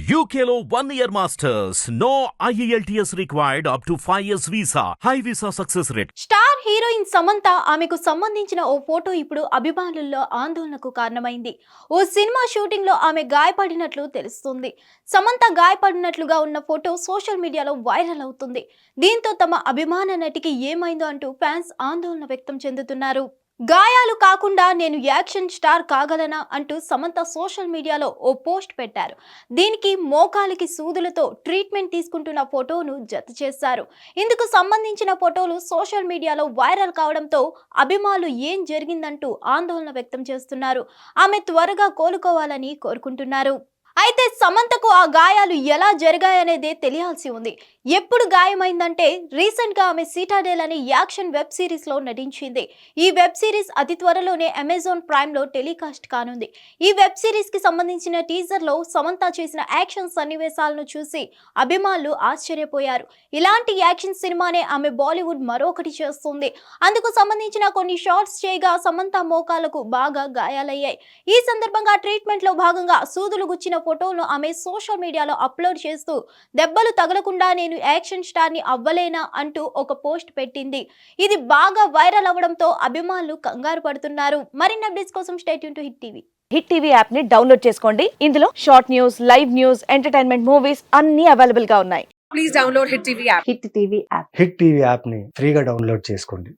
UKLO 1 year masters. No IELTS required up to 5 years visa. High visa success rate. Star heroine Samantha ఆమెకు సంబంధించిన ఓ photo ఇప్పుడు అభిమానుల్లో ఆందోళనకు కారణమైంది. ఓ సినిమా షూటింగ్ లో ఆమె గాయపడినట్లు తెలుస్తుంది. సమంత గాయపడినట్లుగా ఉన్న ఫోటో సోషల్ మీడియాలో వైరల్ అవుతుంది. దీంతో తమ అభిమాన నటికి ఏమైందో అంటూ ఫ్యాన్స్ ఆందోళన వ్యక్తం చెందుతున్నారు. గాయాలు కాకుండా నేను యాక్షన్ స్టార్ కాగలనా అంటూ సమంత సోషల్ మీడియాలో ఓ పోస్ట్ పెట్టారు. దీనికి మోకాలికి సూదులతో ట్రీట్మెంట్ తీసుకుంటున్న ఫోటోను జత చేశారు. ఇందుకు సంబంధించిన ఫోటోలు సోషల్ మీడియాలో వైరల్ కావడంతో అభిమానులు ఏం జరిగిందంటూ ఆందోళన వ్యక్తం చేస్తున్నారు. ఆమె త్వరగా కోలుకోవాలని కోరుకుంటున్నారు. అయితే సమంతకు ఆ గాయాలు ఎలా జరిగాయనేదే తెలియాల్సి ఉంది. ఎప్పుడు గాయమైందంటే రీసెంట్ గా ఆమె సిటాడెల్ అనే యాక్షన్ వెబ్ సిరీస్ లో నటించింది. ఈ వెబ్ సిరీస్ అతి త్వరలోనే అమెజాన్ ప్రైమ్ లో టెలికాస్ట్ కానుంది. ఈ వెబ్ సిరీస్ కి సంబంధించిన టీజర్ లో సమంత చేసిన యాక్షన్ సన్నివేశాలను చూసి అభిమానులు ఆశ్చర్యపోయారు. ఇలాంటి యాక్షన్ సినిమానే ఆమె బాలీవుడ్ మరొకటి చేస్తుంది. అందుకు సంబంధించిన కొన్ని షార్ట్స్ చేయగా సమంత మోకాలకు బాగా గాయాలయ్యాయి. ఈ సందర్భంగా ట్రీట్మెంట్ లో భాగంగా సూదులు గుచ్చిన ఫోటోను ఆమె సోషల్ మీడియాలో అప్లోడ్ చేస్తూ దెబ్బలు తగలకుండా నేను యాక్షన్ స్టార్ ని అవ్వలేనా అంటూ ఒక పోస్ట్ పెట్టింది. ఇది బాగా వైరల్ అవ్వడంతో అభిమానులు కంగారు పడుతున్నారు. మరిన్ని అప్డేట్స్ కోసం stay tune to hit TV. Hit TV app ని డౌన్లోడ్ చేసుకోండి. ఇందులో short news, live news, entertainment movies అన్ని అవైలబుల్ గా ఉన్నాయి. Please download Hit TV app. Hit TV app. Hit TV యాప్ని ఫ్రీగా డౌన్లోడ్ చేసుకోండి.